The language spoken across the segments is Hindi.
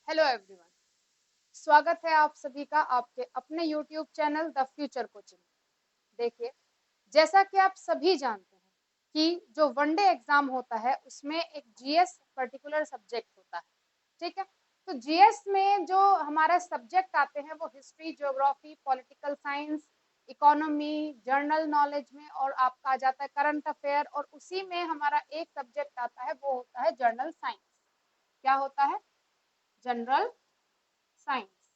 हेलो एवरीवन, स्वागत है आप सभी का आपके अपने YouTube channel the future coaching. देखिए, जैसा कि आप सभी जानते हैं कि जो वनडे एग्जाम होता है उसमें एक जीएस पर्टिकुलर सब्जेक्ट होता है। ठीक है, तो जीएस में जो हमारा सब्जेक्ट आते हैं वो history, geography, political science, economy, general knowledge में, और आपका आ जाता है करंट अफेयर, और उसी में हमारा एक सब्जेक्ट आता है वो होता है जर्नल साइंस। क्या होता है? General science.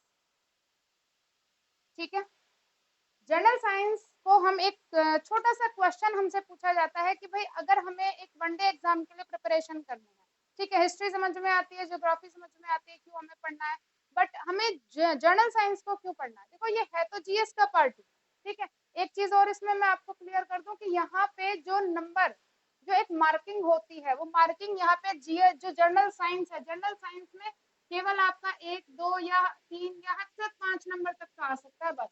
ठीक है, जनरल साइंस को हम एक छोटा सा क्वेश्चन हमसे पूछा जाता है कि भाई अगर हमें एक वनडे एग्जाम के लिए प्रिपरेशन करनी है, ठीक है, हिस्ट्री समझ में आती है, ज्योग्राफी समझ में आती है, क्यों हमें पढ़ना है, बट हमें जनरल साइंस को क्यों पढ़ना है? देखो, ये है तो जीएस का पार्ट ही। ठीक है, एक चीज और इसमें मैं आपको क्लियर कर दूं कि यहाँ पे जो नंबर, जो एक मार्किंग होती है, वो मार्किंग यहाँ पे जीएस जो जनरल साइंस है, जनरल साइंस में केवल आपका 1, 2 या 3 या हद से 5 नंबर तक का आ सकता है, बस।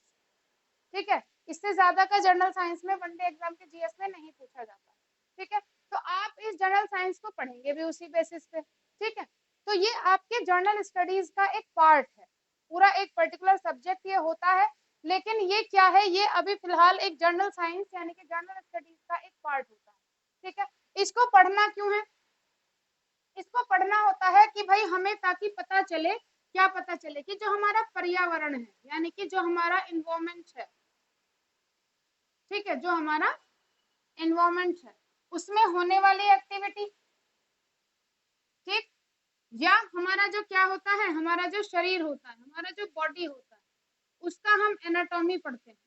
ठीक है, इससे ज्यादा का जनरल साइंस में वनडे एग्जाम के जीएस में नहीं पूछा जाता। ठीक है, तो आप इस जनरल साइंस को पढ़ेंगे भी उसी बेसिस पे। ठीक है, तो ये आपके जर्नल स्टडीज का एक पार्ट है, पूरा एक पर्टिकुलर सब्जेक्ट ये होता है, लेकिन ये क्या है, ये अभी फिलहाल एक जर्नल साइंस यानी कि जर्नल स्टडीज का एक पार्ट होता है। ठीक है, इसको पढ़ना क्यों है? इसको पढ़ना होता है कि भाई हमें ताकि पता चले, क्या पता चले कि जो हमारा पर्यावरण है यानी कि जो हमारा इन्वायरमेंट है, ठीक है, जो हमारा एनवायरमेंट है उसमें होने वाली एक्टिविटी, ठीक, या हमारा जो क्या होता है, हमारा जो शरीर होता है, हमारा जो बॉडी होता है, उसका हम एनाटॉमी पढ़ते हैं।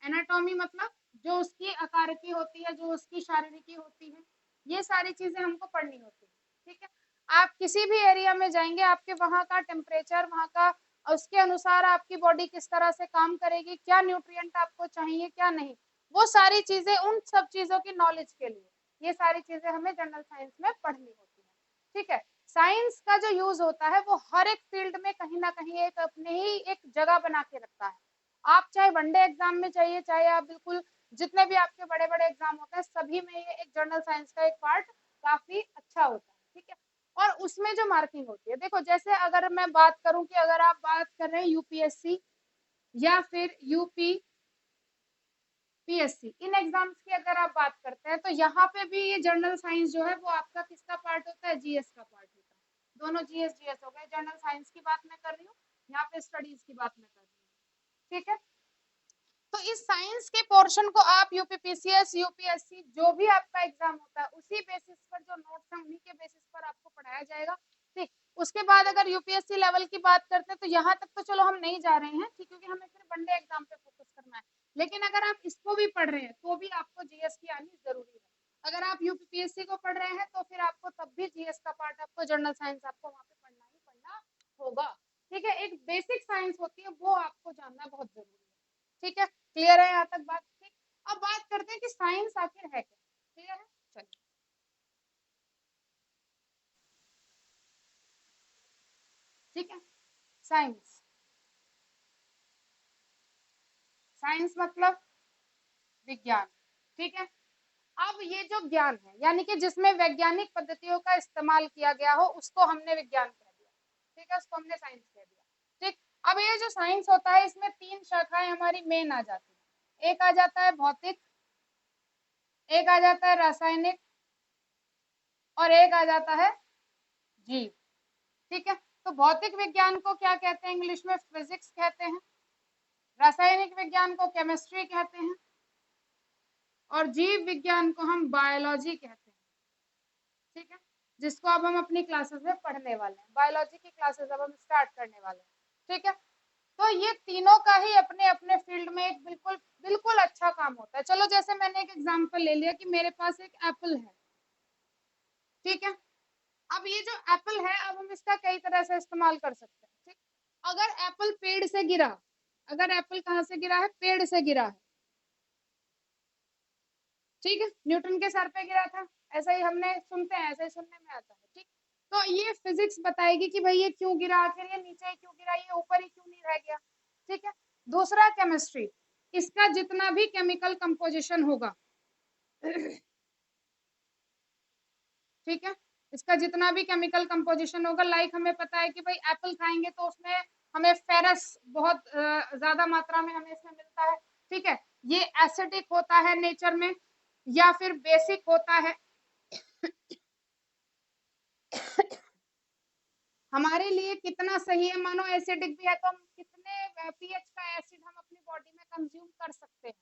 एनाटॉमी मतलब जो उसकी आकार की होती है, जो उसकी शारीरिकी होती है, ये सारी चीजें हमको पढ़नी होती है। ठीक है, आप किसी भी एरिया में जाएंगे, आपके वहां का टेम्परेचर, वहां का, उसके अनुसार आपकी बॉडी किस तरह से काम करेगी, क्या न्यूट्रिएंट आपको चाहिए, क्या नहीं, वो सारी चीजें, उन सब चीजों की नॉलेज के लिए ये सारी चीजें हमें जनरल साइंस में पढ़नी होती है। ठीक है, साइंस का जो यूज होता है वो हर एक फील्ड में कहीं ना कहीं एक अपने ही एक जगह बना के रखता है। आप चाहे वनडे एग्जाम में चाहिए, चाहे आप बिल्कुल जितने भी आपके बड़े बड़े एग्जाम होते हैं, सभी में ये एक जर्नल साइंस का एक पार्ट काफी अच्छा होता है। ठीक है, और उसमें जो मार्किंग होती है, देखो जैसे अगर मैं बात करूं कि अगर आप बात कर रहे हैं यूपीएससी या फिर यूपी पीएससी, इन एग्जाम्स की अगर आप बात करते हैं, तो यहाँ पे भी ये जर्नल साइंस जो है वो आपका किसका पार्ट होता है? जीएस का पार्ट होता है। दोनों जीएस जीएस हो गए, जनरल साइंस की बात मैं कर रही हूँ, यहाँ पे स्टडीज की बात मैं कर रही हूँ। ठीक है, तो इस साइंस के पोर्शन को आप यूपीपीसीएस, यूपीएससी, जो भी आपका एग्जाम होता है, उसी बेसिस पर जो नोट्स हैं उन्हीं के बेसिस पर आपको पढ़ाया जाएगा। ठीक, उसके बाद अगर यूपीएससी लेवल की बात करते हैं तो यहाँ तक तो चलो हम नहीं जा रहे हैं, ठीक, क्योंकि हमें फिर वनडे एग्जाम पे फोकस करना है। लेकिन अगर आप इसको भी पढ़ रहे हैं तो भी आपको जीएस की आनी जरूरी है। अगर आप यूपीपीएससी को पढ़ रहे हैं तो फिर आपको तब भी जीएस का पार्ट, आपको जनरल साइंस आपको वहां पे पढ़ना ही पढ़ना होगा। ठीक है, एक बेसिक साइंस होती है वो आपको जानना बहुत जरूरी है। ठीक है, क्लियर है यहाँ तक बात? ठीक, अब बात करते हैं कि साइंस आखिर है क्या। क्लियर है? चलिए, ठीक है, साइंस, साइंस मतलब विज्ञान। ठीक है, अब ये जो ज्ञान है यानी कि जिसमें वैज्ञानिक पद्धतियों का इस्तेमाल किया गया हो, उसको हमने विज्ञान कह दिया। ठीक है, उसको हमने साइंस कह दिया। ठीक, अब ये जो साइंस होता है इसमें 3 शाखाएं हमारी मेन आ जाती है। एक आ जाता है भौतिक, एक आ जाता है रासायनिक, और एक आ जाता है जीव। ठीक है, तो भौतिक विज्ञान को क्या कहते हैं? इंग्लिश में फिजिक्स कहते हैं। रासायनिक विज्ञान को केमिस्ट्री कहते हैं, और जीव विज्ञान को हम बायोलॉजी कहते हैं। ठीक है, जिसको अब हम अपनी क्लासेस में पढ़ने वाले हैं, बायोलॉजी की क्लासेस अब हम स्टार्ट करने वाले हैं। ठीक है, तो ये तीनों का ही अपने अपने फील्ड में एक बिल्कुल बिल्कुल अच्छा काम होता है। चलो, जैसे मैंने एक एग्जांपल ले लिया कि मेरे पास एक एप्पल है। ठीक है, अब ये जो एप्पल है, अब हम इसका कई तरह से इस्तेमाल कर सकते हैं। ठीक, अगर एप्पल पेड़ से गिरा, अगर एप्पल कहाँ से गिरा है? पेड़ से गिरा है। ठीक है, न्यूटन के सर पे गिरा था, ऐसा ही हमने सुनते हैं, ऐसा ही सुनने में आता है। ठीक, तो ये फिजिक्स बताएगी कि भाई ये क्यों गिरा, आखिर ये नीचे क्यों गिरा, ये ऊपर ही क्यों नहीं रह गया। ठीक है, दूसरा केमिस्ट्री, इसका जितना भी केमिकल कंपोजिशन होगा, ठीक है, इसका जितना भी केमिकल कंपोजिशन होगा, लाइक हमें पता है कि भाई एप्पल खाएंगे तो उसमें हमें फेरस बहुत ज्यादा मात्रा में हमें इसमें मिलता है। ठीक है, ये एसिडिक होता है नेचर में या फिर बेसिक होता है। हमारे लिए कितना सही है, मानो एसिडिक भी है तो हम कितने पीएच का एसिड हम अपनी बॉडी में कंज्यूम कर सकते हैं।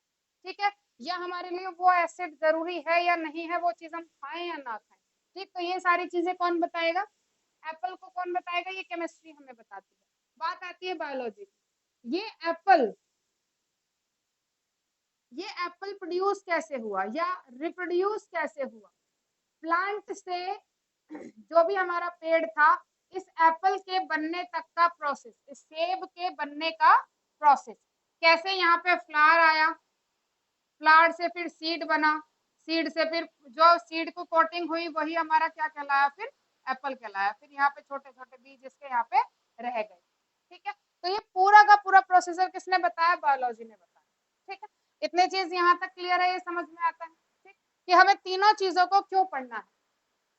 ठीक है, या हमारे लिए वो एसिड जरूरी है या नहीं है, वो चीज हम खाएं या ना खाएं। ठीक, तो ये सारी चीजें कौन बताएगा? एप्पल को कौन बताएगा? ये केमिस्ट्री हमें बताती है। बात आती है बायोलॉजी की। ये एप्पल प्रोड्यूस कैसे हुआ या रिप्रोड्यूस कैसे हुआ? प्लांट से जो भी हमारा पेड़ था, इस एप्पल के बनने तक का प्रोसेस, इस सेब के बनने का प्रोसेस, कैसे यहाँ पे फ्लावर आया, फ्लावर से फिर सीड बना, सीड से फिर जो सीड को कोटिंग हुई वही हमारा क्या कहलाया? फिर एप्पल कहलाया। फिर यहाँ पे छोटे छोटे बीज इसके यहाँ पे रह गए। ठीक है, तो ये पूरा का पूरा प्रोसेसर किसने बताया? बायोलॉजी ने बताया। ठीक है, इतने चीज यहाँ तक क्लियर है, ये समझ में आता है। ठीक, कि हमें तीनों चीजों को क्यों पढ़ना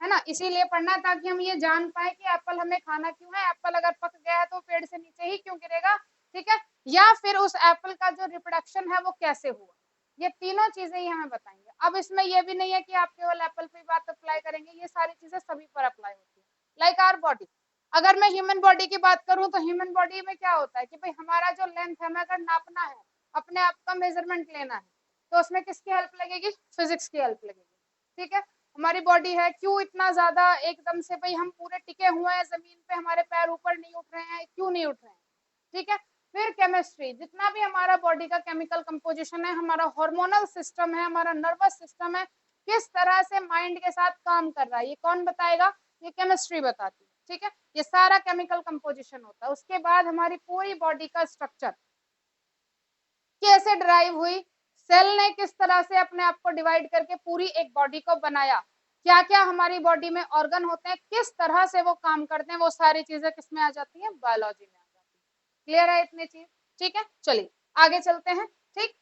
है ना? इसीलिए पढ़ना ताकि हम ये जान पाए कि एप्पल हमें खाना क्यों है, एप्पल अगर पक गया है तो पेड़ से नीचे ही क्यों गिरेगा। ठीक है, या फिर उस एप्पल का जो रिप्रोडक्शन है वो कैसे हुआ, ये तीनों चीजें ही हमें बताएंगे। अब इसमें ये भी नहीं है कि आप केवल एप्पल पे बात अप्लाई करेंगे, ये सारी चीजें सभी पर अप्लाई होती है। लाइक आवर बॉडी, अगर मैं ह्यूमन बॉडी की बात करूं तो ह्यूमन बॉडी में क्या होता है कि भाई हमारा जो लेंथ है, हमें अगर नापना है, अपने आप का मेजरमेंट लेना है, तो उसमें किसकी हेल्प लगेगी? फिजिक्स की हेल्प लगेगी। ठीक है, हमारी बॉडी है, क्यों इतना ज्यादा एकदम से भाई हम पूरे टिके हुए हैं जमीन पे, हमारे पैर ऊपर नहीं उठ रहे हैं, क्यों नहीं उठ रहे हैं? ठीक है, फिर केमिस्ट्री, जितना भी हमारा बॉडी का केमिकल कंपोजिशन है, हमारा हार्मोनल सिस्टम है, हमारा नर्वस सिस्टम है, किस तरह से माइंड के साथ काम कर रहा है, ये कौन बताएगा? ये केमिस्ट्री बताती है। ठीक है, ये सारा केमिकल कंपोजिशन होता है। उसके बाद हमारी पूरी बॉडी का स्ट्रक्चर कैसे ड्राइव हुई, सेल ने किस तरह से अपने आप को डिवाइड करके पूरी एक बॉडी को बनाया, क्या क्या हमारी बॉडी में ऑर्गन होते हैं, किस तरह से वो काम करते हैं, वो सारी चीजें किसमें आ जाती है? बायोलॉजी में आ जाती है। क्लियर है इतनी चीज? ठीक है, चलिए आगे चलते हैं। ठीक,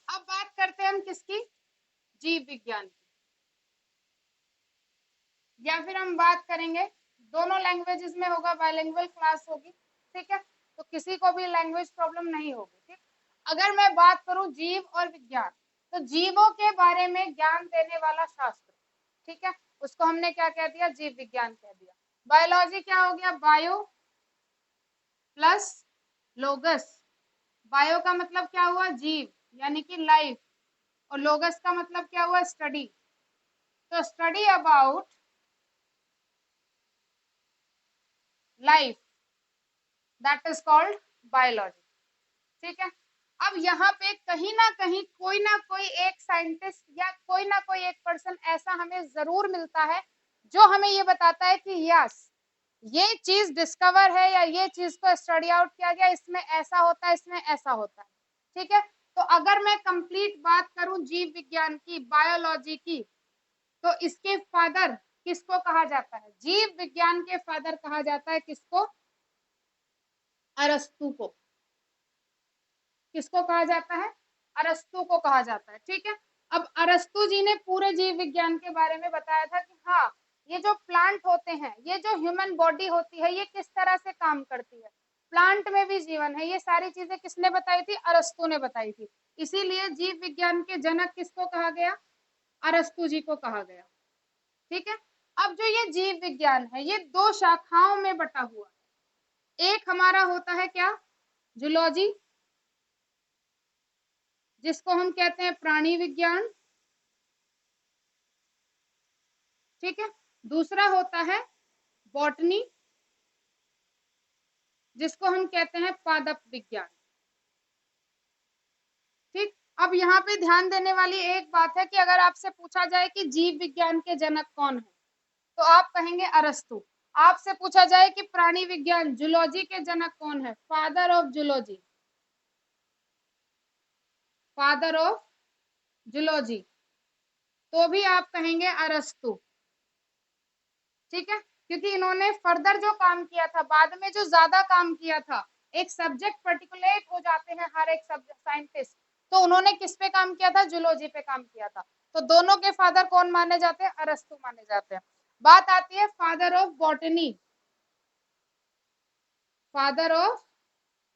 अब बात करते हैं हम किसकी? जीव विज्ञान की। या फिर हम बात करेंगे, दोनों लैंग्वेजेस में होगा, बायलिंगुअल क्लास होगी। ठीक है, तो किसी को भी लैंग्वेज प्रॉब्लम नहीं होगी। ठीक, अगर मैं बात करूं जीव और विज्ञान, तो जीवों के बारे में ज्ञान देने वाला शास्त्र, ठीक है, उसको हमने क्या कह दिया? जीव विज्ञान कह दिया। बायोलॉजी क्या हो गया? Bio plus लोगस। बायो का मतलब क्या हुआ? जीव, यानी कि लाइफ, और लोगस का मतलब क्या हुआ? स्टडी। तो study about life, that is called biology. ठीक है, अब यहाँ पे कहीं ना कोई एक साइंटिस्ट या कोई ना कोई एक पर्सन ऐसा हमें जरूर मिलता है जो हमें ये बताता है कि यस, ये चीज डिस्कवर है या ये चीज को स्टडी आउट किया गया, इसमें ऐसा होता है, इसमें ऐसा होता है। ठीक है, तो अगर मैं कंप्लीट बात करूं जीव विज्ञान की, बायोलॉजी की, तो इसके फादर किसको कहा जाता है? जीव विज्ञान के फादर कहा जाता है किसको? अरस्तु को। किसको कहा जाता है? अरस्तु को कहा जाता है। ठीक है, अब अरस्तु जी ने पूरे जीव विज्ञान के बारे में बताया था कि हाँ, ये जो प्लांट होते हैं, ये जो ह्यूमन बॉडी होती है, ये किस तरह से काम करती है, प्लांट में भी जीवन है, ये सारी चीजें किसने बताई थी? अरस्तु ने बताई थी। इसीलिए जीव विज्ञान के जनक किसको कहा गया? अरस्तु जी को कहा गया। ठीक है, अब जो ये जीव विज्ञान है, ये दो शाखाओं में बटा हुआ है। एक हमारा होता है क्या? जूलॉजी, जिसको हम कहते हैं प्राणी विज्ञान। ठीक है, दूसरा होता है बॉटनी, जिसको हम कहते हैं पादप विज्ञान। ठीक, अब यहाँ पे ध्यान देने वाली एक बात है कि अगर आपसे पूछा जाए कि जीव विज्ञान के जनक कौन है, तो आप कहेंगे अरस्तु। आपसे पूछा जाए कि प्राणी विज्ञान, जूलॉजी के जनक कौन है, father of zoology, father of zoology, तो भी आप कहेंगे अरस्तु। ठीक है, क्योंकि इन्होंने फर्दर जो काम किया था, बाद में जो ज्यादा काम किया था, एक सब्जेक्ट पर्टिकुलेट हो जाते हैं हर एक सब्जेक्ट साइंटिस्ट, तो उन्होंने किस पे काम किया था? जूलॉजी पे काम किया था। तो दोनों के फादर कौन माने जाते हैं? अरस्तु माने जाते हैं। बात आती है father of botany, father of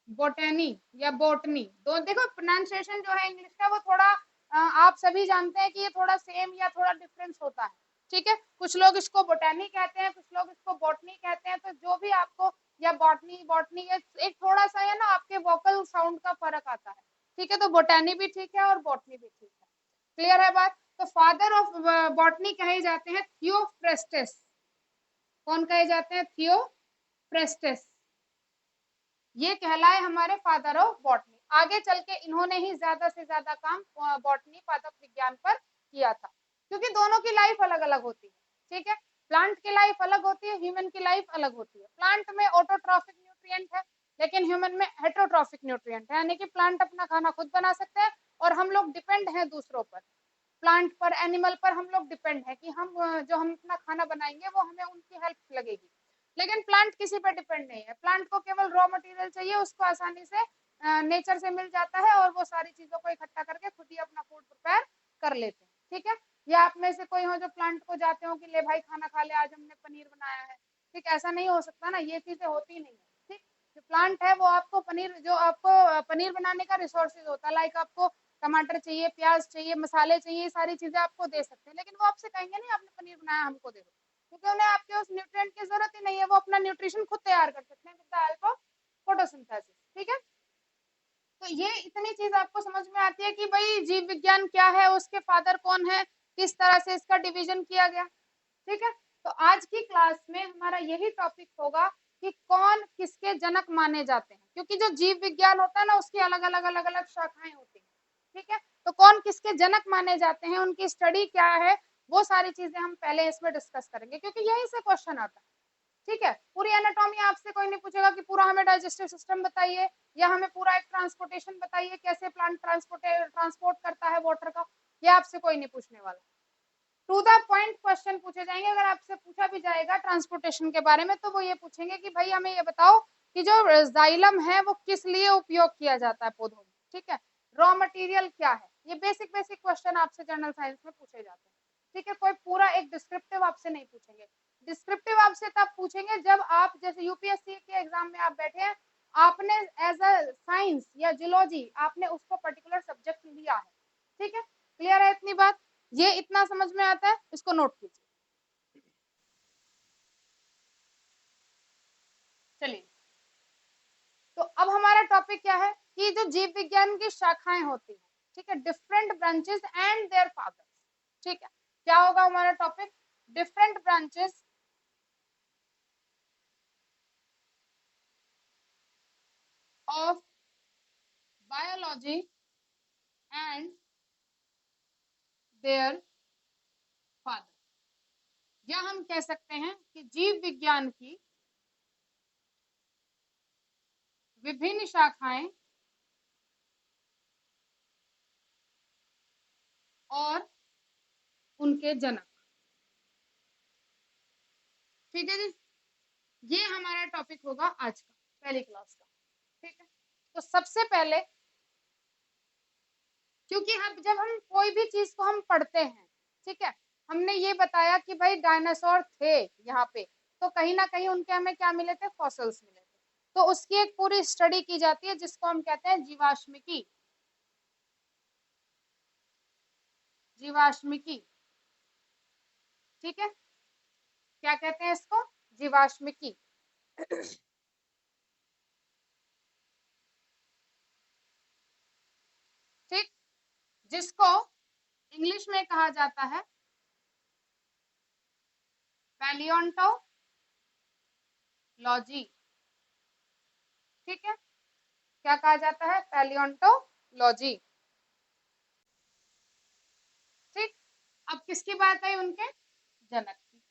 बोटेनी या बोटनी, दो देखो प्रोनाउंसिएशन जो है इंग्लिश का वो थोड़ा आप सभी जानते हैं कि ये थोड़ा सेम या थोड़ा डिफरेंस होता है। ठीक है, कुछ लोग इसको बोटेनी कहते हैं, कुछ लोग इसको बोटनी कहते हैं, तो जो भी आपको, या बॉटनी बॉटनी एक थोड़ा सा है ना आपके वोकल साउंड का फर्क आता है। ठीक है, तो बोटेनी भी ठीक है और बॉटनी भी ठीक है। क्लियर है बात? तो फादर ऑफ बॉटनी कहे जाते हैं थियोफ्रेस्टस। कौन कहे जाते हैं? थियोफ्रेस्टस। ये कहलाए हमारे फादर ऑफ बॉटनी। आगे चल के इन्होंने ही ज्यादा से ज्यादा काम बॉटनी पादप विज्ञान पर किया था, क्योंकि दोनों की लाइफ अलग अलग होती है। ठीक है, प्लांट की लाइफ अलग होती है, ह्यूमन की लाइफ अलग होती है। प्लांट में ऑटोट्रॉफिक न्यूट्रिएंट है, लेकिन ह्यूमन में हेटरोट्रॉफिक न्यूट्रिएंट है, यानी कि प्लांट अपना खाना खुद बना सकते हैं और हम लोग डिपेंड हैं दूसरों पर। प्लांट पर, एनिमल पर हम लोग डिपेंड है कि हम जो हम अपना खाना बनाएंगे वो हमें उनकी हेल्प लगेगी। लेकिन प्लांट किसी पर डिपेंड नहीं है, प्लांट को केवल रॉ मटेरियल चाहिए, उसको आसानी से नेचर से मिल जाता है और वो सारी चीजों को इकट्ठा करके खुद ही अपना फूड प्रिपेयर कर लेते हैं। ठीक है, या आप में से कोई हो जो प्लांट को जाते हो कि ले भाई खाना खा ले, आज हमने पनीर बनाया है। ठीक, ऐसा नहीं हो सकता ना, ये चीजें होती नहीं है। ठीक, जो प्लांट है वो आपको पनीर, जो आपको पनीर बनाने का रिसोर्सेज होता है, लाइक आपको टमाटर चाहिए, प्याज चाहिए, मसाले चाहिए, सारी चीजें आपको दे सकते हैं, लेकिन वो आपसे कहेंगे नहीं आपने पनीर बनाया हमको दे दो, क्योंकि उन्हें आपके उस न्यूट्रिएंट की जरूरत ही नहीं है, वो अपना न्यूट्रिशन खुद तैयार कर सकते हैं with the help of photosynthesis. ठीक है, तो ये इतनी चीज आपको समझ में आती है कि भाई जीव विज्ञान क्या है, उसके फादर कौन है, किस तरह से इसका डिवीजन किया गया। ठीक है, तो आज की क्लास में हमारा यही टॉपिक होगा कि कौन किसके जनक माने जाते हैं, क्योंकि जो जीव विज्ञान होता है ना उसकी अलग अलग अलग अलग शाखाएं होती हैं। ठीक है, तो कौन किसके जनक माने जाते हैं, उनकी स्टडी क्या है, वो सारी चीजें हम पहले इसमें डिस्कस करेंगे, क्योंकि यही से क्वेश्चन आता है। ठीक है, पूरी एनाटॉमी आपसे कोई नहीं पूछेगा कि पूरा हमें डाइजेस्टिव सिस्टम बताइए, या हमें पूरा एक ट्रांसपोर्टेशन बताइए, कैसे प्लांट ट्रांसपोर्ट करता है वाटर का, ये आपसे कोई नहीं पूछने वाला। टू द पॉइंट क्वेश्चन पूछे जाएंगे। अगर आपसे पूछा भी जाएगा ट्रांसपोर्टेशन के बारे में, तो वो ये पूछेंगे कि भाई हमें ये बताओ कि जो जाइलम है वो किस लिए उपयोग किया जाता है पौधों में। ठीक है, रॉ मटेरियल क्या है, ये बेसिक बेसिक क्वेश्चन आपसे जनरल साइंस में पूछे जाते हैं। ठीक है, कोई पूरा एक डिस्क्रिप्टिव आपसे नहीं पूछेंगे। डिस्क्रिप्टिव आपसे तब पूछेंगे जब आप, जैसे यूपीएससी के एग्जाम में आप बैठे हैं, आपने एज अ साइंस या जियोलॉजी आपने उसको पर्टिकुलर सब्जेक्ट लिया है। ठीक है, क्लियर है इतनी बात? ये इतना समझ में आता है, इसको नोट कीजिए। चलिए, तो अब हमारा टॉपिक क्या है कि जो जीव विज्ञान की शाखाएं होती हैं, ठीक है, different branches and their fathers. ठीक है, क्या होगा हमारा topic? Different branches of biology and their father, या हम कह सकते हैं कि जीव विज्ञान की विभिन्न शाखाएं और उनके जनक। ठीक है जी, ये हमारा टॉपिक होगा आज का, पहली क्लास का। ठीक है, तो सबसे पहले, क्योंकि हम जब हम कोई भी चीज को हम पढ़ते हैं, ठीक है, हमने ये बताया कि भाई डायनासोर थे यहाँ पे, तो कहीं ना कहीं उनके हमें क्या मिले थे? फॉसिल्स मिले थे। तो उसकी एक पूरी स्टडी की जाती है जिसको हम कहते हैं जीवाश्मिकी। जीवाश्मिकी, ठीक है, क्या कहते हैं इसको? जीवाश्मिकी। ठीक, जिसको इंग्लिश में कहा जाता है पैलियोंटोलॉजी। ठीक है, क्या कहा जाता है? पैलियोंटोलॉजी। ठीक, अब किसकी बात है? उनके जनक की।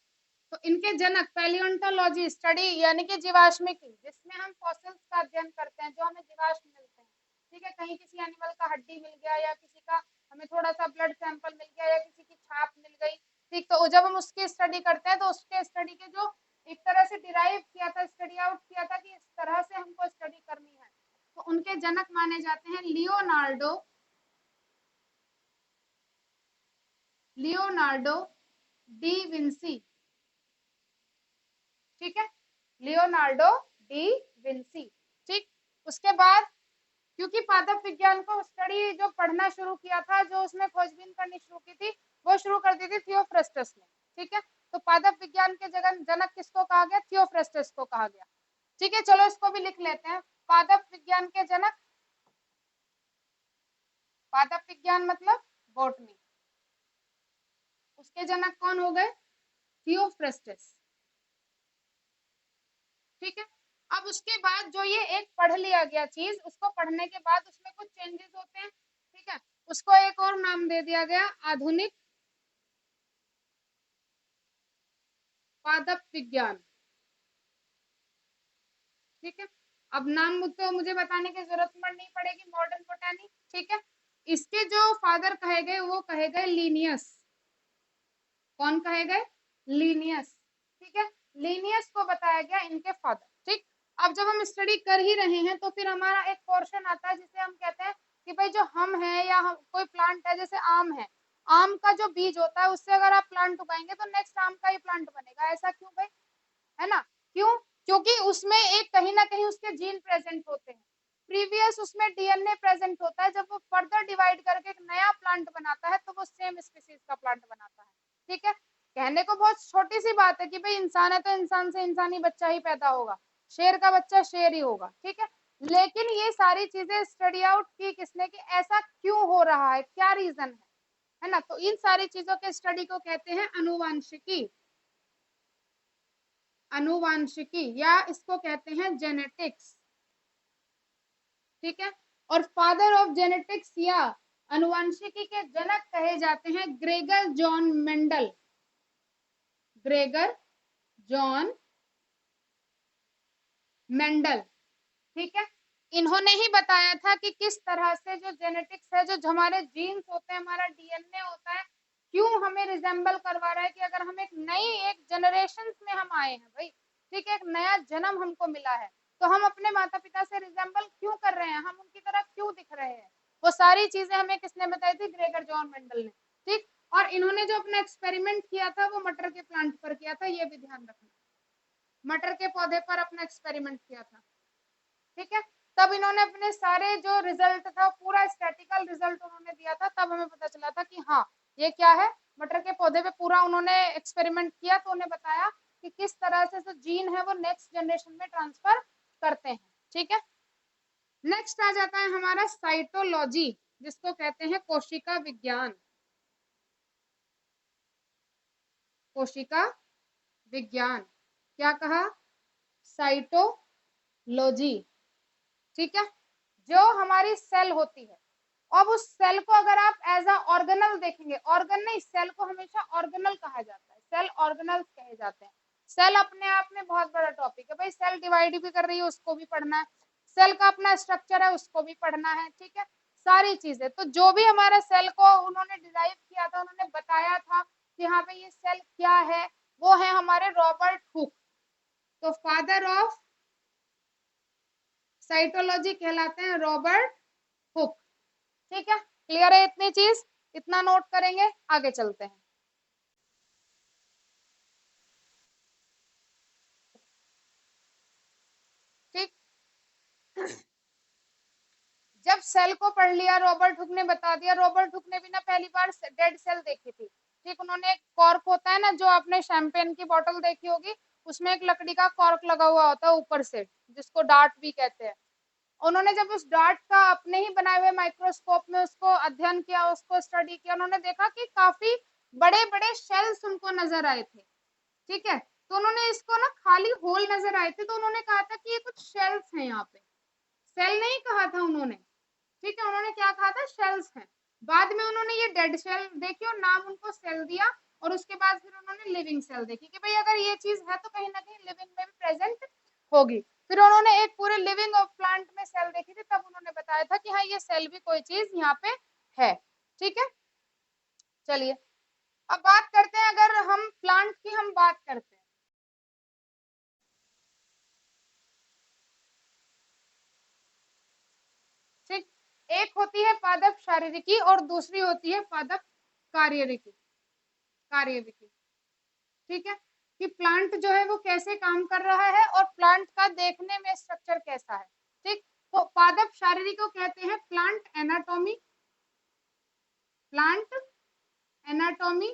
तो इनके जनक पैलियोंटोलॉजी स्टडी यानी कि जीवाश्मिकी, जिसमें हम फॉसिल्स का अध्ययन करते हैं, जो हमें जीवाश्म मिलते हैं। ठीक है, कहीं किसी एनिमल का हड्डी मिल गया या किसी का हमें थोड़ा सा ब्लड सैंपल मिल गया या किसी की छाप मिल गई, ठीक, तो जब हम उसकी स्टडी करते हैं तो उसके स्टडी के जो एक तरह से डिराइव किया था, स्टडी आउट किया था कि इस तरह से हमको स्टडी करनी है, तो उनके जनक माने जाते हैं लियोनार्डो डी विंसी। ठीक है, लियोनार्डो डी विंसी। ठीक, उसके बाद क्योंकि पादप विज्ञान को स्टडी जो पढ़ना शुरू किया था, जो उसमें खोजबीन करनी शुरू की थी, वो शुरू कर दी थी थियोफ्रस्टस ने। ठीक है, तो पादप विज्ञान के जनक किसको कहा गया? थियोफ्रस्टस को कहा गया। ठीक है, चलो इसको भी लिख लेते हैं। पादप विज्ञान के जनक, पादप विज्ञान मतलब बॉटनी, उसके जनक कौन हो गए? थियोफ्रस्टस। ठीक है, अब उसके बाद जो ये एक पढ़ लिया गया चीज, उसको पढ़ने के बाद उसमें कुछ चेंजेस होते हैं। ठीक है, उसको एक और नाम दे दिया गया, आधुनिक पादप विज्ञान। ठीक है, अब नाम तो मुझे बताने की जरूरत नहीं पड़ेगी, मॉडर्न बोटैनी। ठीक है, इसके जो फादर कहे गए वो कहे गए लीनियस। कौन कहे गए? लीनियस। ठीक है, लीनियस को बताया गया इनके फादर। ठीक, अब जब हम स्टडी कर ही रहे हैं तो फिर हमारा एक पोर्शन आता है जिसे हम कहते हैं कि भाई जो हम है या हम कोई प्लांट है, जैसे आम है, आम का जो बीज होता है उससे अगर आप प्लांट उगाएंगे तो नेक्स्ट आम का ही प्लांट बनेगा। ऐसा क्यों भाई? है ना, क्यों? क्योंकि उसमें एक कहीं ना कहीं उसके जीन प्रेजेंट होते हैं, प्रीवियस उसमें डीएनए प्रेजेंट होता है। जब वो फर्दर डिवाइड करके एक नया प्लांट बनाता है तो वो सेम स्पीसीज का प्लांट बनाता है। ठीक है, कहने को बहुत छोटी सी बात है कि भाई इंसान है तो इंसान से इंसानी बच्चा ही पैदा होगा, शेर का बच्चा शेर ही होगा। ठीक है, लेकिन ये सारी चीजें स्टडी आउट की किसने? कि ऐसा क्यों हो रहा है, क्या रीजन है ना, तो इन सारी चीजों के स्टडी को कहते हैं अनुवांशिकी। अनुवांशिकी या इसको कहते हैं जेनेटिक्स। ठीक है, और फादर ऑफ जेनेटिक्स या अनुवांशिकी के जनक कहे जाते हैं Gregor John Mendel. Gregor John Mendel. ठीक है, इन्होंने ही बताया था कि किस तरह से जो जेनेटिक्स है, जो हमारे जीन्स होते हैं, हमारा डीएनए होता है, क्यों हमें रिजेंबल करवा रहा है कि अगर हम एक जनरेशन में हम आए हैं भाई, ठीक है, एक नया जन्म हमको मिला है, तो हम अपने माता पिता से रिजेंबल क्यों कर रहे हैं, हम उनकी तरह क्यों दिख रहे हैं। वो सारी चीजें हमें किसने बताई थी? ग्रेगर जॉन मेंडल ने। ठीक, और इन्होंने जो अपना एक्सपेरिमेंट किया था वो मटर के प्लांट पर किया था, ये भी ध्यान रखना, मटर के पौधे पर अपना एक्सपेरिमेंट किया था। ठीक है, तब इन्होंने अपने सारे जो रिजल्ट था पूरा स्टैटिकल रिजल्ट उन्होंने दिया था, तब हमें पता चला था कि हाँ ये क्या है, मटर के पौधे पे पूरा उन्होंने एक्सपेरिमेंट किया, तो उन्हें बताया कि किस तरह से जो जीन है वो नेक्स्ट जनरेशन में ट्रांसफर करते हैं। ठीक है, नेक्स्ट आ जाता है हमारा साइटोलॉजी, जिसको कहते हैं कोशिका विज्ञान। कोशिका विज्ञान, क्या कहा? साइटोलॉजी। ठीक है, जो हमारी सेल होती है, अब उस सेल को अगर आप एज अ ऑर्गेनल देखेंगे, ऑर्गन नहीं, सेल को हमेशा ऑर्गेनल कहा जाता है, सेल ऑर्गेनल्स कहे जाते हैं। सेल अपने आप में बहुत बड़ा टॉपिक है भाई, सेल डिवाइड भी कर रही है उसको भी पढ़ना है, सेल का अपना स्ट्रक्चर है उसको भी पढ़ना है। ठीक है, सारी चीजें, तो जो भी हमारा सेल को उन्होंने डिराइव किया था, उन्होंने बताया था कि हाँ भाई ये सेल क्या है, वो है हमारे रॉबर्ट हुक। तो फादर ऑफ साइटोलॉजी कहलाते हैं रॉबर्ट हुक। ठीक है, क्लियर है इतनी चीज? इतना नोट करेंगे, आगे चलते हैं। ठीक, जब सेल को पढ़ लिया, रॉबर्ट हुक ने बता दिया। रॉबर्ट हुक ने भी ना पहली बार डेड सेल देखी थी। ठीक, उन्होंने एक कॉर्क होता है ना, जो आपने शैंपेन की बोतल देखी होगी, उसमें एक लकड़ी का कॉर्क लगा हुआ होता है ऊपर से, जिसको डार्ट भी कहते हैं। उन्होंने जब उस डार्ट का अपने ही बनाए हुए माइक्रोस्कोप में उसको अध्ययन किया, उसको स्टडी किया, उन्होंने देखा कि काफी बड़े बड़े शेल्स उनको नजर आए थे। ठीक है, तो उन्होंने इसको ना खाली होल नजर आए थे, तो उन्होंने कहा था कि ये कुछ शेल्स हैं यहाँ पे, सेल नहीं कहा था उन्होंने। ठीक है, उन्होंने क्या कहा था? शेल्स हैं। बाद में उन्होंने ये डेड सेल देखी और नाम उनको सेल दिया, और उसके बाद फिर उन्होंने लिविंग सेल देखी कि भाई अगर ये चीज है तो कहीं ना कहीं लिविंग में भी प्रेजेंट होगी। फिर उन्होंने एक पूरे लिविंग ऑफ प्लांट में सेल देखी थी, तब उन्होंने बताया था कि हाँ ये सेल भी कोई चीज यहाँ पे है। ठीक है, चलिए अब बात करते हैं, अगर हम प्लांट की हम बात करते हैं, ठीक, एक होती है पादप शारीरिकी और दूसरी होती है पादप कार्यरिकी, कार्यविकी, ठीक है, कि प्लांट जो है वो कैसे काम कर रहा है और प्लांट का देखने में स्ट्रक्चर कैसा है, ठीक। तो पादप शारीरिक को कहते हैं प्लांट एनाटॉमी, प्लांट एनाटॉमी,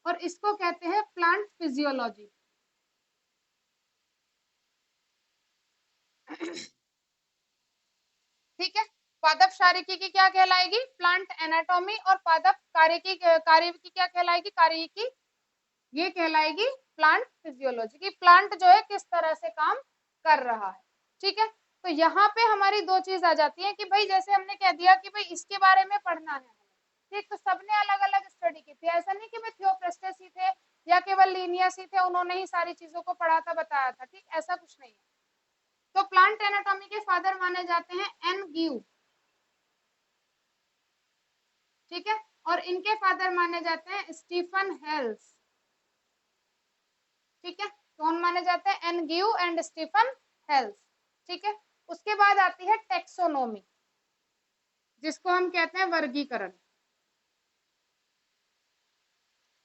और इसको कहते हैं प्लांट फिजियोलॉजी। ठीक है, पादप शारीरिकी की क्या कहलाएगी, प्लांट एनाटॉमी, और पादप कार्य की क्या कहलाएगी, कार्य की, ये कहलाएगी प्लांट फिजियोलॉजी, की प्लांट जो है किस तरह से काम कर रहा है। ठीक है, तो यहाँ पे हमारी दो चीज आ जाती है कि भाई जैसे हमने कह दिया कि भाई इसके बारे में पढ़ना है, ठीक, तो सबने अलग अलग स्टडी की थी, ऐसा नहीं कि भाई थियोफ्रेस्टस ही थे या केवल लीनियस ही थे, उन्होंने ही सारी चीजों को पढ़ा था बताया था, ठीक, ऐसा कुछ नहीं है। तो प्लांट एनाटॉमी के फादर माने जाते हैं एन गिव, ठीक है, और इनके फादर माने जाते हैं स्टीफन हेल्स, ठीक है, कौन माने जाते हैं, एन गिव एंड स्टीफन हेल्स, ठीक है। उसके बाद आती है टेक्सोनोमी, जिसको हम कहते हैं वर्गीकरण,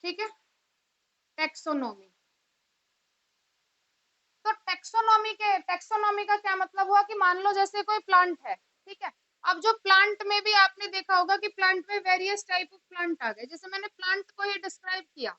ठीक है, टेक्सोनोमी। तो टेक्सोनोमी का क्या मतलब हुआ कि मान लो जैसे कोई प्लांट है, ठीक है, अब जो प्लांट में भी आपने देखा होगा कि प्लांट में वेरियस टाइप ऑफ प्लांट आ गए, जैसे मैंने प्लांट को ही डिस्क्राइब किया,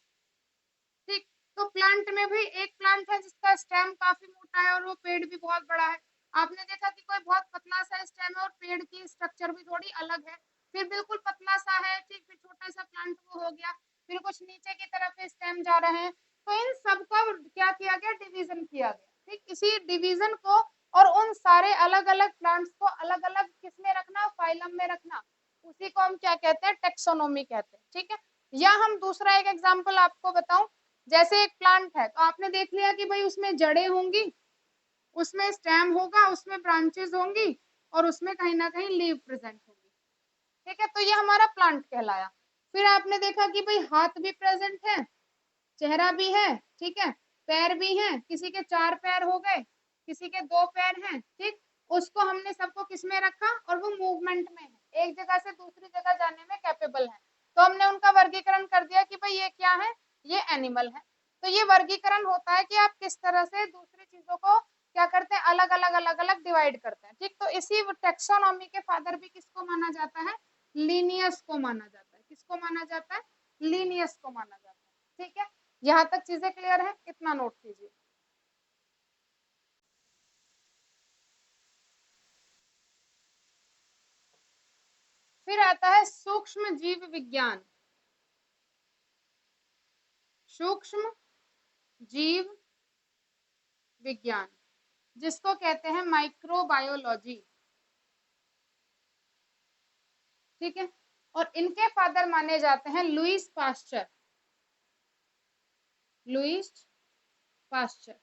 ठीक, तो प्लांट में भी एक प्लांट है जिसका स्टेम काफी मोटा है और वो पेड़ भी बहुत बड़ा है, आपने देखा कि कोई बहुत पतला सा स्टेम है और पेड़ की स्ट्रक्चर भी थोड़ी अलग है, फिर बिल्कुल पतला सा है, ठीक, फिर छोटा सा प्लांट वो हो गया, फिर कुछ नीचे की तरफ स्टेम जा रहे हैं, तो इन सबका क्या किया गया, डिवीजन किया गया, ठीक, इसी डिवीजन को और उन सारे अलग अलग प्लांट्स को अलग अलग किसमें रखना, फाइलम में रखना, उसी को हम क्या कहते हैं, टेक्सोनोमी कहते हैं, ठीक है। या हम दूसरा एक एग्जांपल आपको बताऊं, जैसे एक प्लांट है तो आपने देख लिया कि भाई उसमें जड़ें होंगी, उसमें स्टेम होगा, उसमें ब्रांचेस होंगी, और उसमें कहीं ना कहीं लीव प्रेजेंट होगी, ठीक है, तो ये हमारा प्लांट कहलाया। फिर आपने देखा कि भाई हाथ भी प्रेजेंट है, चेहरा भी है, ठीक है, पैर भी हैं, किसी के 4 पैर हो गए, किसी के 2 पैर हैं, ठीक, उसको हमने सबको किसमें रखा, और वो मूवमेंट में है, एक जगह से दूसरी जगह जाने में कैपेबल है, तो हमने उनका वर्गीकरण कर दिया कि भाई ये क्या है, ये एनिमल है। तो ये वर्गीकरण होता है कि आप किस तरह से दूसरी चीजों को क्या करते हैं, अलग अलग अलग अलग डिवाइड करते हैं, ठीक, तो इसी टेक्सोनॉमी के फादर भी किसको माना जाता है, लीनियस को माना जाता है, किसको माना जाता है, लीनियस को माना जाता है, ठीक है। यहाँ तक चीजें क्लियर है, इतना नोट कीजिए। फिर आता है सूक्ष्म जीव विज्ञान, सूक्ष्म जीव विज्ञान, जिसको कहते हैं माइक्रोबायोलॉजी, ठीक है, और इनके फादर माने जाते हैं लुईस पास्चर, लुईस पास्चर,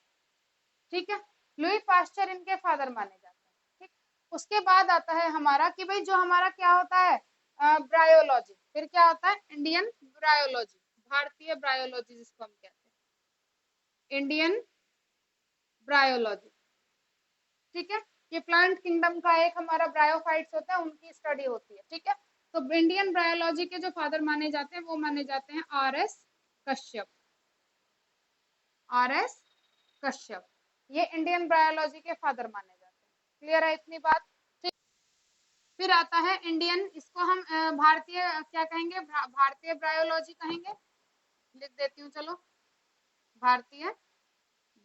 ठीक है, लुई पास्चर इनके फादर माने जाते हैं, ठीक। उसके बाद आता है हमारा कि भाई जो हमारा क्या होता है, ब्रायोलॉजी, फिर क्या होता है, इंडियन ब्रायोलॉजी, भारतीय ब्रायोलॉजी जिसको हम कहते हैं, इंडियन ब्रायोलॉजी, ठीक है, ये प्लांट किंगडम का एक हमारा ब्रायोफाइट्स होता है, उनकी स्टडी होती है, ठीक है। तो इंडियन ब्रायोलॉजी के जो फादर माने जाते हैं वो माने जाते हैं R S Kashyap, R S Kashyap, ये इंडियन ब्रायोलॉजी के फादर माने जाते हैं, क्लियर है इतनी बात, ठीक। फिर आता है इंडियन, इसको हम भारतीय क्या कहेंगे, भारतीय ब्रायोलॉजी कहेंगे, लिख देती हूँ चलो, भारतीय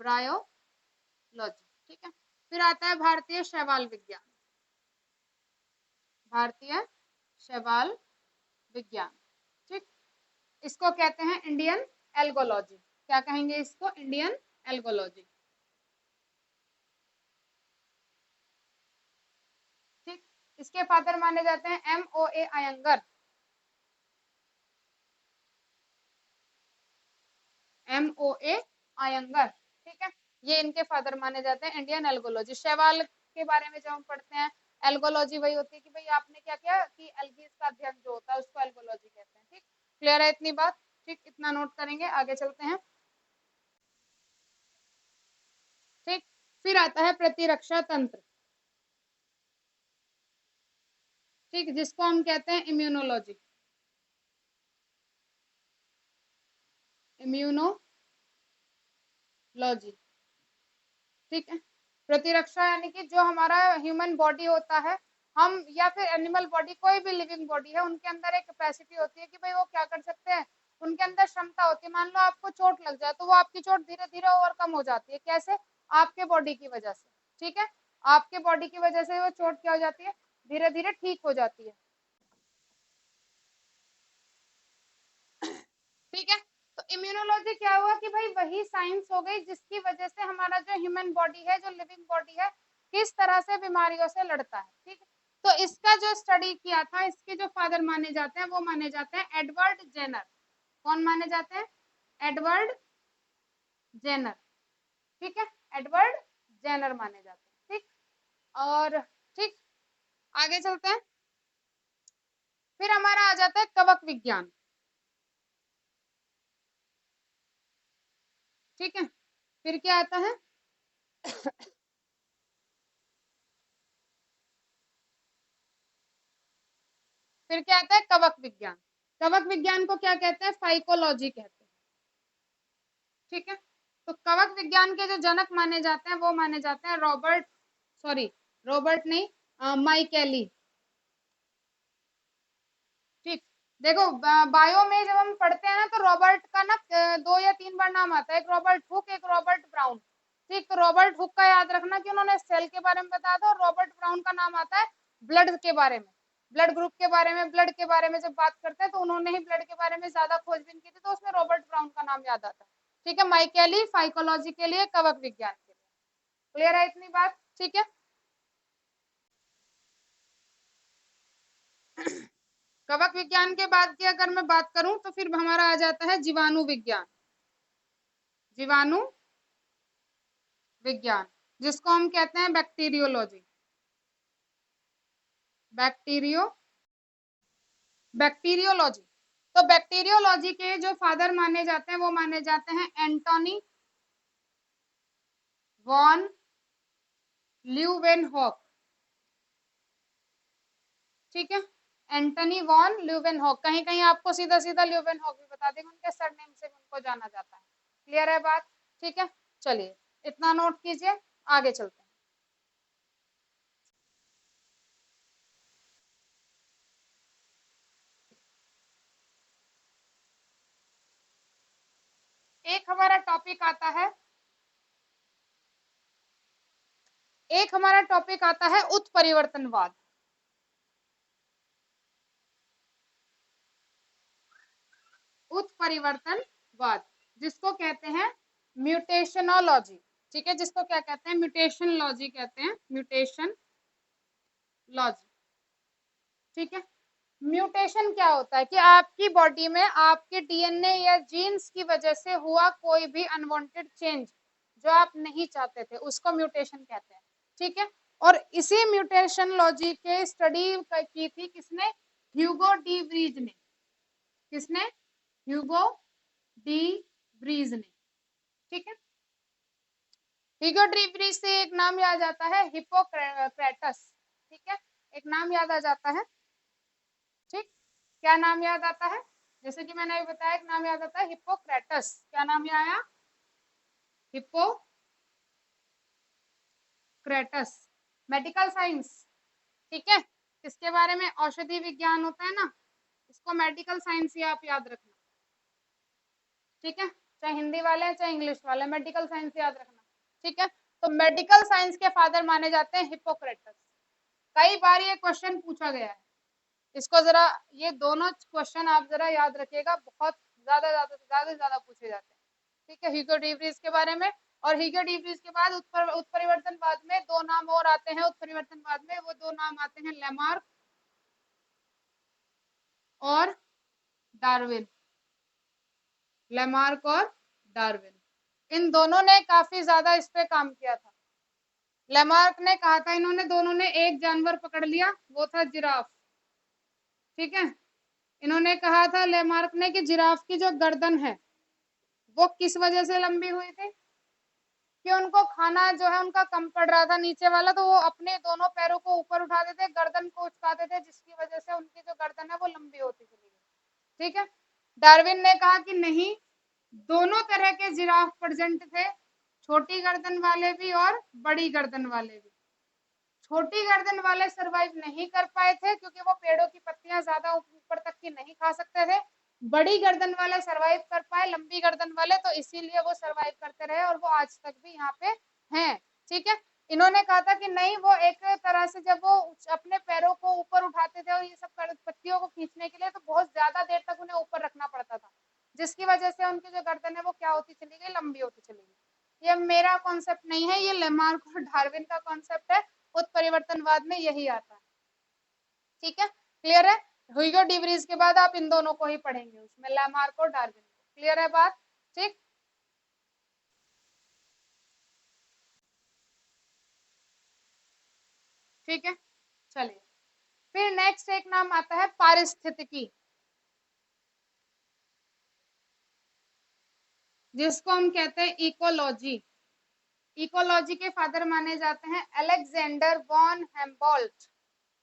ब्रायोलॉजी, ठीक है। फिर आता है भारतीय शैवाल विज्ञान, भारतीय शैवाल विज्ञान, ठीक, इसको कहते हैं इंडियन एल्गोलॉजी, क्या कहेंगे इसको, इंडियन एल्गोलॉजी, ठीक। इसके फादर माने जाते हैं एम ओ ए अयंगर, एम ओ ए अयंगर, ठीक है, ये इनके फादर माने जाते हैं इंडियन एल्गोलॉजी। शैवाल के बारे में जब हम पढ़ते हैं एल्गोलॉजी वही होती है कि भाई आपने क्या किया कि एल्गीज का अध्ययन जो होता है उसको एल्गोलॉजी कहते हैं। ठीक, क्लियर है इतनी बात? ठीक, इतना नोट करेंगे, आगे चलते हैं। ठीक, फिर आता है प्रतिरक्षा तंत्र। ठीक, जिसको हम कहते हैं इम्यूनोलॉजी। इम्यूनोलॉजी, ठीक है। प्रतिरक्षा यानी कि जो हमारा ह्यूमन बॉडी होता है, हम या फिर एनिमल बॉडी, कोई भी लिविंग बॉडी है, उनके अंदर एक कैपेसिटी होती है कि भाई वो क्या कर सकते हैं, उनके अंदर क्षमता होती है। मान लो आपको चोट लग जाए तो वो आपकी चोट धीरे धीरे ओवरकम हो जाती है। कैसे? आपके बॉडी की वजह से। ठीक है, आपके बॉडी की वजह से वो चोट क्या हो जाती है, धीरे धीरे ठीक हो जाती है। ठीक है, तो इम्यूनोलॉजी क्या हुआ कि भाई वही साइंस हो गई जिसकी वजह से हमारा जो ह्यूमन बॉडी है, जो लिविंग बॉडी है, किस तरह से बीमारियों से लड़ता है। ठीक है, तो इसका जो स्टडी किया था, इसके जो फादर माने जाते हैं वो माने जाते हैं एडवर्ड जेनर। कौन माने जाते हैं? Edward Jenner. ठीक है, एडवर्ड जेनर माने जाते हैं। ठीक, और ठीक, आगे चलते हैं। फिर हमारा आ जाता है कवक विज्ञान। ठीक है, फिर क्या आता है? फिर क्या आता है? कवक विज्ञान। कवक विज्ञान को क्या कहते हैं? फाइकोलॉजी कहते हैं। ठीक है, तो कवक विज्ञान के जो जनक माने जाते हैं वो माने जाते हैं रॉबर्ट, सॉरी रॉबर्ट नहीं, माइकेली। ठीक, देखो बायो में जब हम पढ़ते हैं ना तो रॉबर्ट का ना 2 या 3 बार नाम आता है, एक रॉबर्ट हुक, एक रॉबर्ट ब्राउन। ठीक, तो रॉबर्ट हुक का याद रखना कि उन्होंने सेल के बारे में बताया था, और रॉबर्ट ब्राउन का नाम आता है ब्लड के बारे में, ब्लड ग्रुप के बारे में, ब्लड के बारे में जब बात करते हैं तो उन्होंने ही ब्लड के बारे में ज्यादा खोजबीन की थी, तो उसमें रॉबर्ट ब्राउन का नाम याद आता है। ठीक है, माइकेली फाइकोलॉजी के लिए, कवक विज्ञान के लिए। क्लियर है इतनी बात? ठीक है, कवक विज्ञान के बाद की अगर मैं बात करूं तो फिर हमारा आ जाता है जीवाणु विज्ञान। जीवाणु विज्ञान, जिसको हम कहते हैं बैक्टीरियोलॉजी। बैक्टीरियो बैक्टीरियोलॉजी, तो बैक्टीरियोलॉजी के जो फादर माने जाते हैं वो माने जाते हैं एंटोनी वॉन ल्यूवेनहॉक। ठीक है, एंटनी वॉन ल्यूवेनहॉक, कहीं कहीं आपको सीधा सीधा ल्यूवेनहॉक भी बता देंगे, उनके सरनेम से उनको जाना जाता है। क्लियर है बात? ठीक है, चलिए इतना नोट कीजिए, आगे चलते हैं। एक हमारा टॉपिक आता है, एक हमारा टॉपिक आता है उत्परिवर्तनवाद। उत्परिवर्तनवाद, जिसको कहते हैं म्यूटेशनोलॉजी। ठीक है, जिसको क्या कहते हैं? म्यूटेशन लॉजी कहते हैं, म्यूटेशन लॉजी। ठीक है, म्यूटेशन क्या होता है कि आपकी बॉडी में आपके डीएनए या जीन्स की वजह से हुआ कोई भी अनवांटेड चेंज जो आप नहीं चाहते थे, उसको म्यूटेशन कहते हैं। ठीक है, और इसी म्यूटेशन लॉजी के स्टडी की थी किसने? ह्यूगो डी व्रीज ने। किसने? ह्यूगो डी व्रीज ने। ठीक है, ह्यूगो डी व्रीज से एक नाम याद आता है हिप्पोक्रेटस। ठीक है, एक नाम याद आ जाता है। ठीक, क्या नाम याद आता है? जैसे कि मैंने अभी बताया, एक नाम याद आता है हिप्पोक्रेटस। क्या नाम याद आया? हिप्पोक्रेटस। Medical science. ठीक है, इसके बारे में औषधि विज्ञान होता है ना, इसको मेडिकल साइंस ही आप याद रखना। ठीक है, चाहे हिंदी वाले हैं चाहे इंग्लिश वाले, मेडिकल साइंस याद रखना। ठीक है, तो मेडिकल साइंस के फादर माने जाते हैं हिप्पोक्रेटस। कई बार ये क्वेश्चन पूछा गया है, इसको जरा, ये दोनों क्वेश्चन आप जरा याद रखिएगा, बहुत ज्यादा पूछे जाते हैं। ठीक है, ह्यूगो डी व्रीज के बारे में, और ह्यूगो डी व्रीज के बाद उत्परिवर्तनवाद में 2 नाम और आते हैं। उत्परिवर्तनवाद में वो 2 नाम आते हैं, लेमार्क और डार्विन। लेमार्क और डार्विन, इन दोनों ने काफी ज्यादा इस पे काम किया था। लेमार्क ने कहा था, इन्होंने दोनों ने एक जानवर पकड़ लिया, वो था जिराफ। ठीक है, इन्होंने कहा था लेमार्क ने कि जिराफ की जो गर्दन है वो किस वजह से लंबी हुई थी, कि उनको खाना जो है उनका कम पड़ रहा था नीचे वाला, तो वो अपने दोनों पैरों को ऊपर उठाते थे, गर्दन को उचकाते थे, जिसकी वजह से उनकी जो गर्दन है वो लंबी होती चली गई। ठीक है, डार्विन ने कहा कि नहीं, दोनों तरह के जिराफ प्रेजेंट थे, छोटी गर्दन वाले भी और बड़ी गर्दन वाले भी। छोटी गर्दन वाले सरवाइव नहीं कर पाए थे क्योंकि वो पेड़ों की पत्तियां ज्यादा ऊपर तक की नहीं खा सकते थे। बड़ी गर्दन वाले सरवाइव कर पाए, लंबी गर्दन वाले, तो इसीलिए वो सरवाइव करते रहे और वो आज तक भी यहाँ पे हैं। ठीक है, इन्होंने कहा था कि नहीं, वो एक तरह से जब वो अपने पैरों को ऊपर उठाते थे और ये सब पत्तियों को खींचने के लिए, तो बहुत ज्यादा देर तक उन्हें ऊपर रखना पड़ता था, जिसकी वजह से उनकी जो गर्दन है वो क्या होती चली गई, लंबी होती चली गई। ये मेरा कॉन्सेप्ट नहीं है, ये लेमार्क और डार्विन का कॉन्सेप्ट है, उत्परिवर्तनवाद में यही आता है। ठीक है, क्लियर है। ह्यूगो डिवरीज के बाद आप इन दोनों को ही पढ़ेंगे, उसमें लेमार्क और डार्विन को। क्लियर है बात? ठीक, ठीक है, चलिए फिर नेक्स्ट एक नाम आता है पारिस्थितिकी, जिसको हम कहते हैं इकोलॉजी। इकोलॉजी के फादर माने जाते हैं अलेक्जेंडर वॉन हेम्बोल्ट।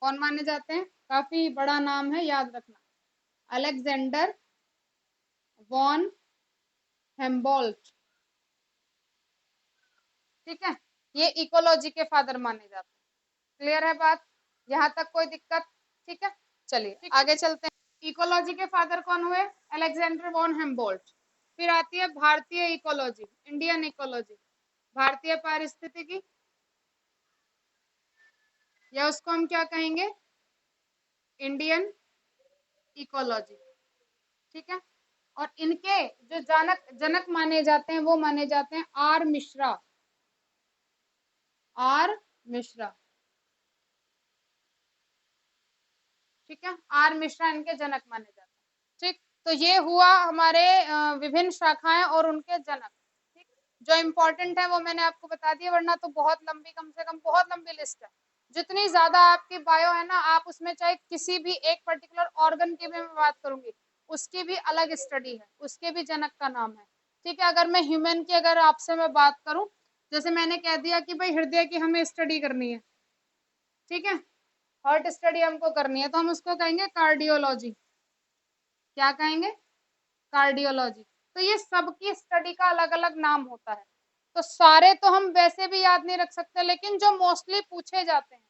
कौन माने जाते हैं? काफी बड़ा नाम है, याद रखना, अलेक्जेंडर वॉन हेम्बोल्ट। ठीक है, ये इकोलॉजी के फादर माने जाते हैं। क्लियर है बात? यहाँ तक कोई दिक्कत? ठीक है, चलिए आगे चलते हैं। इकोलॉजी के फादर कौन हुए? Alexander von Humboldt. फिर आती है भारतीय इकोलॉजी, इंडियन इकोलॉजी, भारतीय पारिस्थितिकी, या उसको हम क्या कहेंगे, इंडियन इकोलॉजी। ठीक है, और इनके जो जनक माने जाते हैं वो माने जाते हैं आर मिश्रा। आर मिश्रा, ठीक है, आर मिश्रा इनके जनक माने जाते हैं। ठीक, तो ये हुआ हमारे विभिन्न शाखाएं और उनके जनक। ठीक, जो इम्पोर्टेंट है वो मैंने आपको बता दिया, वरना तो बहुत लंबी, कम से कम बहुत लंबी लिस्ट है। जितनी ज्यादा आपकी बायो है ना, आप उसमें चाहे किसी भी एक पर्टिकुलर ऑर्गन की भी मैं बात करूंगी, उसकी भी अलग स्टडी है, उसके भी जनक का नाम है। ठीक है, अगर मैं ह्यूमन की अगर आपसे मैं बात करूं, जैसे मैंने कह दिया कि भाई हृदय की हमें स्टडी करनी है, ठीक है, हार्ट स्टडी हमको करनी है, तो हम उसको कहेंगे कार्डियोलॉजी। क्या कहेंगे? कार्डियोलॉजी। तो ये सबकी स्टडी का अलग अलग नाम होता है, तो सारे तो हम वैसे भी याद नहीं रख सकते, लेकिन जो मोस्टली पूछे जाते हैं,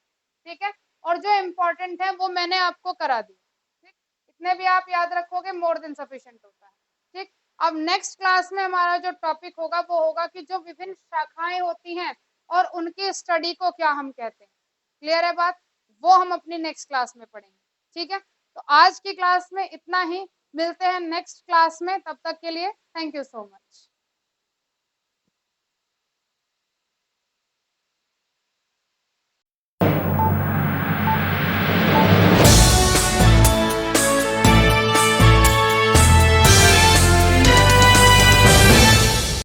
ठीक है, और जो इम्पोर्टेंट है वो मैंने आपको करा दी। ठीक, इतने भी आप याद रखोगे मोर देन सफिशिएंट होता है। ठीक, अब नेक्स्ट क्लास में हमारा जो टॉपिक होगा वो होगा कि जो विभिन्न शाखाएं होती हैं और उनकी स्टडी को क्या हम कहते हैं। क्लियर है बात? वो हम अपनी नेक्स्ट क्लास में पढ़ेंगे। ठीक है, तो आज की क्लास में इतना ही, मिलते हैं नेक्स्ट क्लास में, तब तक के लिए थैंक यू सो मच।